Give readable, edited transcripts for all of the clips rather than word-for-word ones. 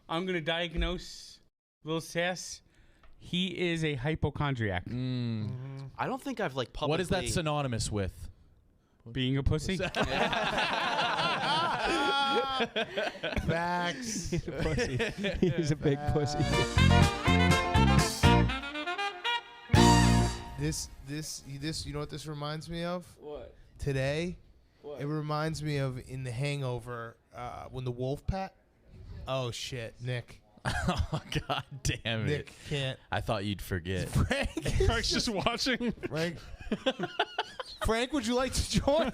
I'm going to diagnose Lil Sass. He is a hypochondriac. I don't think I've like publicly. What is that synonymous with? Being a pussy. Facts. He's a pussy. He's a big pussy. This, you know what this reminds me of? What? Today, it reminds me of in The Hangover when the wolf pat. Oh shit, Nick. Oh, God damn it. Nick can't. I thought you'd forget. Frank's just watching. Frank, would you like to join?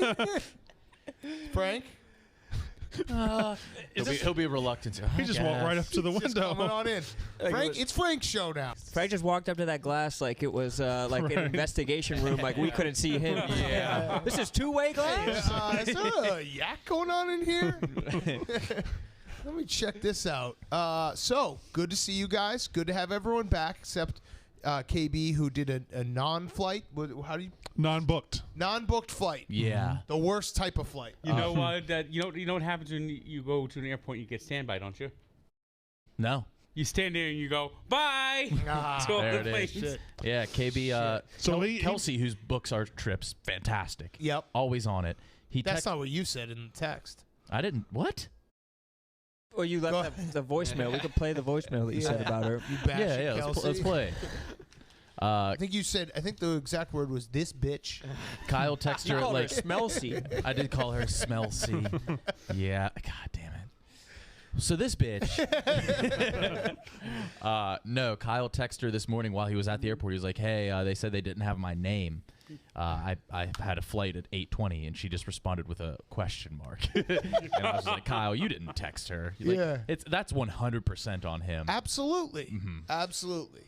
Frank? He'll be reluctant to. He just walked right up to the window. Coming on in. Frank, it's Frank's show now. Frank just walked up to that glass like it was like an investigation room, like we couldn't see him. Yeah. This is two-way glass? Is there a yak going on in here? Let me check this out. So, good to see you guys. Good to have everyone back, except KB, who did a non-flight. How do you? Non-booked. Non-booked flight. Yeah. The worst type of flight. You know what? You know what happens when you go to an airport? You get standby, don't you? No. You stand there and you go, bye. To all There the it is. planes. Yeah, KB. So Kelsey, who's books our trips, fantastic. Yep. Always on it. That's not what you said in the text. I didn't. What? Or you left the voicemail. We could play the voicemail that you said about her. You bash Yeah. Let's play. I think you said. I think the exact word was "this bitch." Kyle texted her at called her like Smelsy. I did call her Smelsy. Yeah. God damn it. So this bitch. No, Kyle texted her this morning while he was at the airport. He was like, "Hey, they said they didn't have my name. I had a flight at 8:20," and she just responded with a question mark. And I was like, "Kyle, you didn't text her." Like, Yeah. That's 100% on him. Absolutely. Absolutely.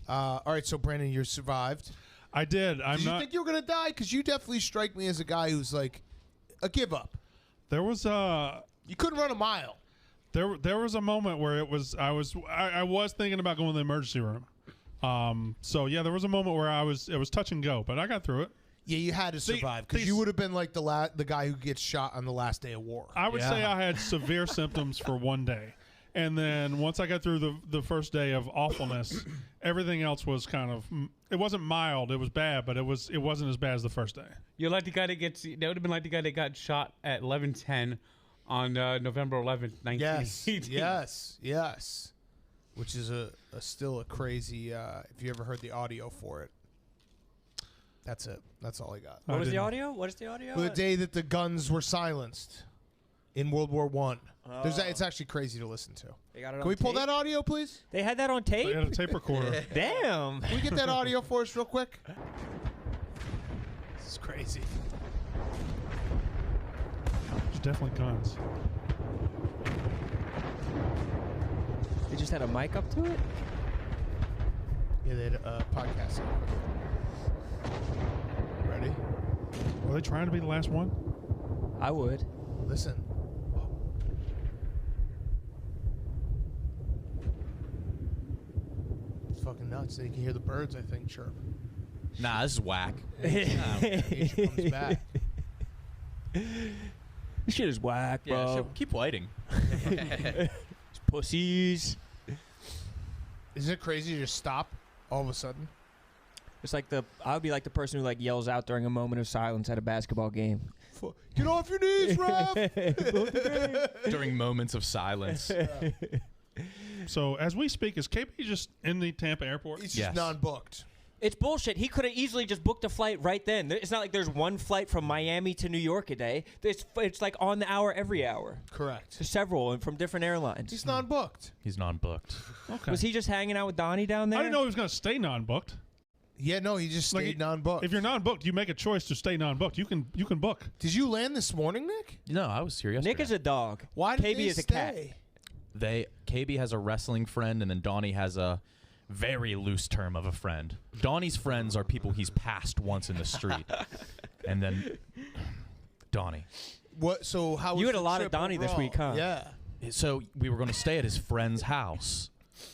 All right, so Brandon, you survived. I did. Did you think you were gonna die? Because you definitely strike me as a guy who's like a give up. There was You couldn't run a mile. There was a moment where I was thinking about going to the emergency room. So yeah, there was a moment where it was touch and go, but I got through it. Yeah, you had to survive because you would have been like the guy who gets shot on the last day of war. I would say I had severe symptoms for one day. And then once I got through the first day of awfulness, everything else was kind of, it wasn't mild, it was bad, but it wasn't as bad as the first day. You're like the guy that would have been like the guy that got shot at 11:10 on November 11th, 1918. Yes. Which is still a crazy, if you ever heard the audio for it. That's it. That's all I got. What was the audio? What is the audio? The day that the guns were silenced in World War I. It's actually crazy to listen to. They got it Can on we pull tape? that audio, please? They had that on tape? They had a tape recorder. Damn. Can we get that audio for us real quick? This is crazy. There's definitely guns. They just had a mic up to it? Yeah, they had a podcast. Ready? Were they trying to be the last one? I would. Listen. It's fucking nuts. You can hear the birds, I think, chirp. Nah, this is whack. Nature comes back. This shit is whack, bro. Yeah, keep waiting. Pussies. Isn't it crazy to just stop all of a sudden? It's like I would be like the person who like yells out during a moment of silence at a basketball game. Get off your knees, ref! During moments of silence. So as we speak, is KP just in the Tampa airport? It's just non-booked. It's bullshit. He could have easily just booked a flight right then. It's not like there's one flight from Miami to New York a day. It's like on the hour every hour. Correct. There's several and from different airlines. He's non-booked. He's non-booked. Okay. Was he just hanging out with Donnie down there? I didn't know he was going to stay non-booked. Yeah, no, he just stayed non-booked. If you're non-booked, you make a choice to stay non-booked. You can book. Did you land this morning, Nick? No, I was here yesterday. Nick is a dog. Why did KB they is a stay? cat. KB has a wrestling friend, and then Donnie has a very loose term of a friend. Donnie's friends are people he's passed once in the street. And then Donnie. What? So how was You had the a lot of trip Donnie this overall? week, huh? Yeah. So we were going to stay at his friend's house.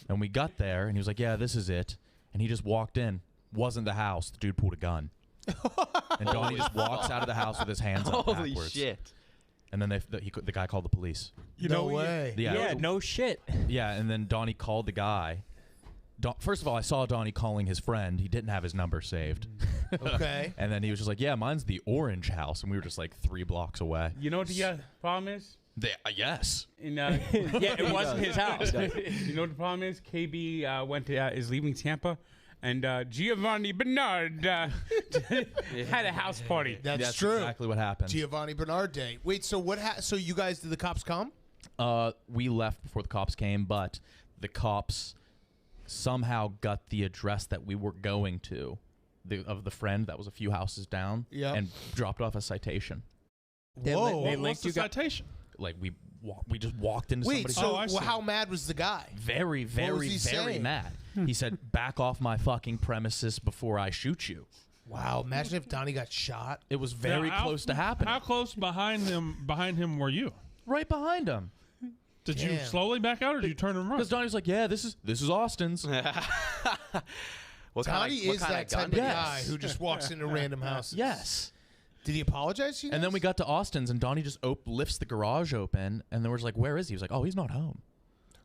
And we got there, and he was like, yeah, this is it. And he just walked in. Wasn't the house. The dude pulled a gun. And Donnie just walks out of the house with his hands up Holy backwards. shit. And then the guy called the police. No way. Yeah, no shit. Yeah, and then Donnie called the guy. First of all, I saw Donnie calling his friend. He didn't have his number saved. Okay. And then he was just like, yeah, mine's the Orange House. And we were just like 3 blocks away. You know what the problem is? Yes. Yeah, it wasn't his house. You know what the problem is? KB is leaving Tampa, and Giovanni Bernard had a house party. That's true. Exactly what happened. Giovanni Bernard Day. Wait, so what? So you guys, did the cops come? We left before the cops came, but the cops somehow got the address that we were going to, of the friend that was a few houses down, and dropped off a citation. Whoa! What's the citation? Like we just walked into Wait, somebody's so how mad was the guy? Very, very, very saying? mad. He said, back off my fucking premises before I shoot you. Wow, imagine if Donnie got shot. It was very close to happening. How close behind him were you? Right behind him. Did you slowly back out, or did you turn and run? Because Donnie was like, yeah, this is Austin's. Donnie is that type of guy who just walks into random houses. Yes. Did he apologize to you guys? And then we got to Austin's, and Donnie just lifts the garage open, and then we're just like, where is he? He was like, oh, he's not home.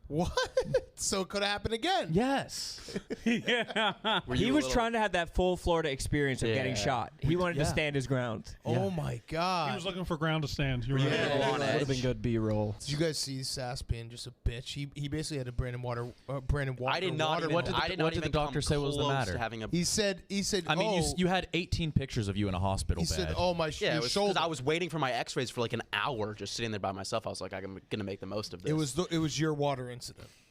What? So it could happen again. Yes. He was trying to have that full Florida experience of getting shot. He wanted to stand his ground. Oh my God. He was looking for ground to stand. You were Would have been good B-roll. Did you guys see Sass being just a bitch? He basically had a Brandon Walker. I did not. What did the doctor say was the matter? He said. I mean, you had 18 pictures of you in a hospital bed. He said, "Oh my yeah, it was shoulder." because I was waiting for my X-rays for like an hour, just sitting there by myself. I was like, I'm gonna make the most of this. It was your water incident.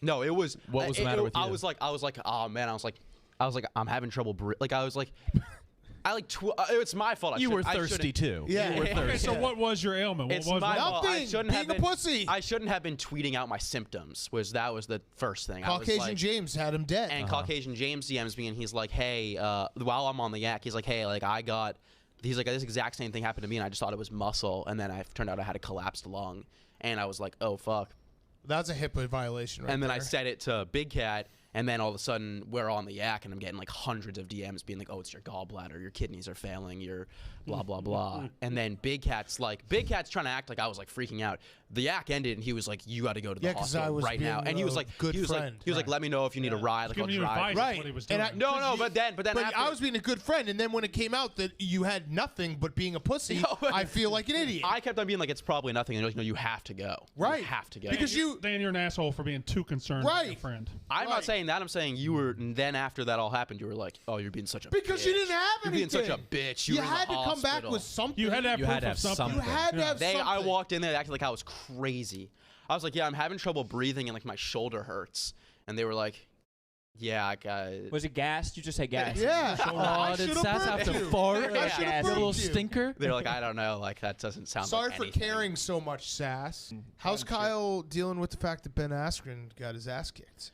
No, it was. What was the matter with you? I was like, oh man, I was like, I'm having trouble. It's my fault. You were thirsty too. Yeah. You were thirsty. Okay, so what was your ailment? It's What was my it? fault. I Nothing. shouldn't Being have a been, pussy. I shouldn't have been tweeting out my symptoms. That was the first thing. Caucasian James had him dead. And Caucasian James DMs me, and he's like, hey, while I'm on the yak, he's like, hey, like he's like, this exact same thing happened to me, and I just thought it was muscle, and then it turned out I had a collapsed lung, and I was like, oh fuck. That's a HIPAA violation, right? And then there. I said it to Big Cat, and then all of a sudden we're on the yak, and I'm getting like hundreds of DMs being like, oh, it's your gallbladder, your kidneys are failing, your blah blah blah. And then Big Cat's trying to act like I was like freaking out. The yak ended, and he was like, you got to go to the hospital right now. And he was like, let me know if you need a ride, like I'll drive. Right. But I was being a good friend, and then when it came out that you had nothing but being a pussy, I feel like an idiot. I kept on being like, it's probably nothing, and you're like, no, you have to go. Right. You have to go. Because Dan, you're an asshole for being too concerned about your friend. I'm not saying that. I'm saying you were. And then after that all happened, you were like, "Oh, you're being such a because bitch. you didn't have You're anything. being such a bitch. You had to come back with something. You had to have proof of something. You had to have something. I walked in there, they acted like I was crazy. I was like, "Yeah, I'm having trouble breathing, and like my shoulder hurts." And they were like, "Yeah, I got." Was it gas? You just said gas. Yeah. Oh, did Sass have to fart? I should have A little burped you. stinker. They're like, "I don't know. Like that doesn't sound." Sorry like for anything. caring so much, Sass. How's Kyle dealing with the fact that Ben Askren got his ass kicked?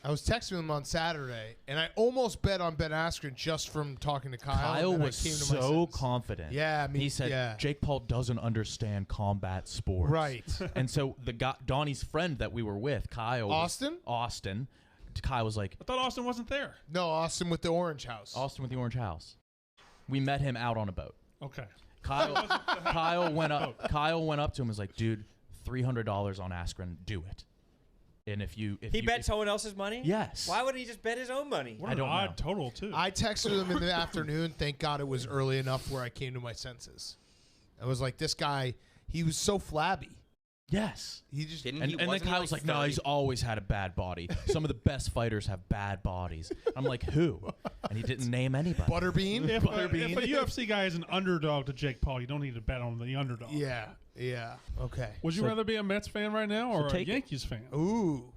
I was texting him on Saturday, and I almost bet on Ben Askren just from talking to Kyle. Kyle and then was I came to my so senses. confident. Yeah, I mean, he said yeah. Jake Paul doesn't understand combat sports. Right. And so the guy, Donnie's friend that we were with, Kyle. Austin. Kyle was like, I thought Austin wasn't there. No, Austin with the Orange House. Austin with the Orange House. We met him out on a boat. Okay. Kyle went up. Kyle went up to him and was like, dude, $300 on Askren, do it. And if he bet someone else's money? Yes. Why would he just bet his own money? What an odd total, too. I texted him in the afternoon. Thank God it was early enough where I came to my senses. I was like, this guy, he was so flabby. Yes. He just and then Kyle was like, no, he's always had a bad body. Some of the best fighters have bad bodies. I'm like, who? And he didn't name anybody. Butterbean? If a UFC guy is an underdog to Jake Paul, you don't need to bet on the underdog. Yeah. Okay. Would you rather be a Mets fan right now or a Yankees fan? Ooh.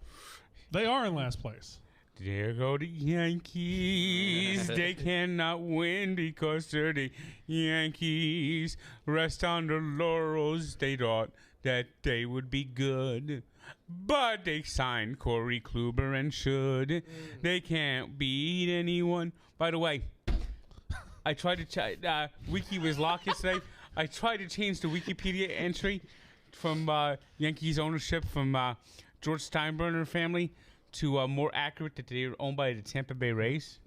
They are in last place. There go the Yankees. They cannot win because they're the Yankees. Rest on their laurels. They thought that they would be good. But they signed Corey Kluber and should. They can't beat anyone. By the way, I tried to Wiki was locked yesterday. I tried to change the Wikipedia entry from Yankees ownership from George Steinbrenner family to more accurate that they were owned by the Tampa Bay Rays.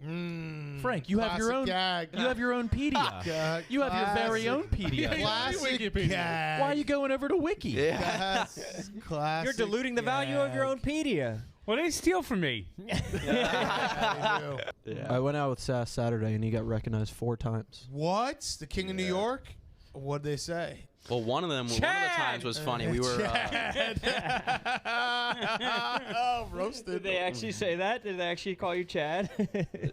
Frank, you have your Classic own. gag. You have your own pedia. You have your very own pedia. Classic Wikipedia. gag. Why are you going over to Wiki? Yeah. Yes, classic You're diluting the value of your own gag. pedia. Well, they steal from me. Yeah, they do. I went out with Sass Saturday and he got recognized 4 times. What? The King of New York? What'd they say? Well, one of the times was funny. We were. Oh, roasted. Did they actually say that? Did they actually call you Chad?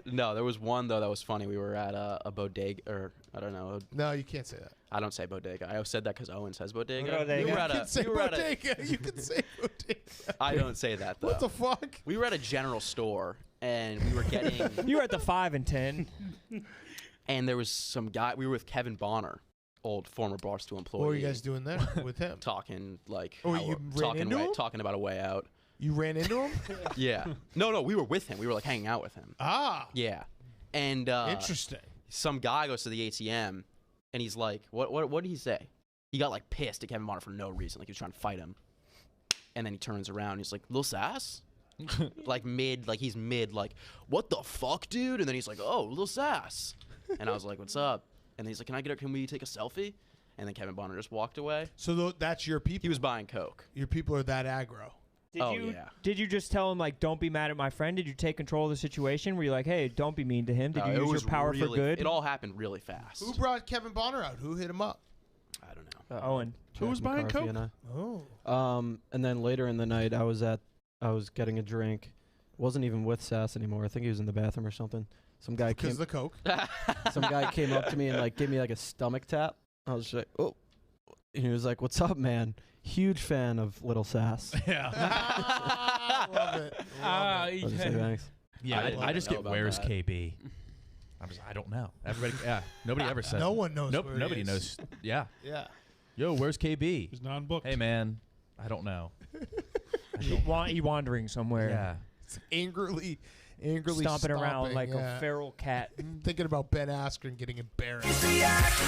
No, there was one though that was funny. We were at a bodega, or I don't know. No, you can't say that. I don't say bodega. I said that because Owen says bodega. Bodega. We were You at can say we were at bodega. You can say bodega. I don't say that though. What the fuck? We were at a general store and we were getting. You were at the 5 and 10. And there was some guy. We were with Kevin Bonner, old former Barstool employee. What were you guys doing there with him? Talking like Oh, you ran into him? talking about a way out. You ran into him? Yeah. No, we were with him. We were like hanging out with him. Ah, Yeah. And interesting. some guy goes to the ATM and he's like, what did he say? He got like pissed at Kevin Bonner for no reason. Like he was trying to fight him. And then he turns around and he's like, Lil Sass? he's mid, like, what the fuck, dude? And then he's like, oh, Lil Sass. And I was like, what's up? And he's like, can we take a selfie? And then Kevin Bonner just walked away. So that's your people? He was buying Coke. Your people are that aggro. Did you just tell him, like, don't be mad at my friend? Did you take control of the situation? Were you like, hey, don't be mean to him? Did you use your power for good? It all happened really fast. Who brought Kevin Bonner out? Who hit him up? I don't know. Owen. Who was buying McCarthy Coke? and I. Oh. And then later in the night, I was getting a drink. Wasn't even with Sass anymore. I think he was in the bathroom or something. Some guy Because of the Coke. some guy came up to me and like gave me like a stomach tap. I was just like, oh. And he was like, what's up, man? Huge fan of Little Sass. Yeah. Love it. I was just like, thanks. Yeah, I just know get about where's that. KB. I don't know. Everybody, nobody ever says. No one knows. Nope, where he nobody is. knows. Yeah. Yeah. Yo, where's KB? He's non-booked. Hey, man, I don't know. He wandering somewhere. Yeah. Angrily Stomping around like yeah. a feral cat. Thinking about Ben Askren getting embarrassed. It's the act.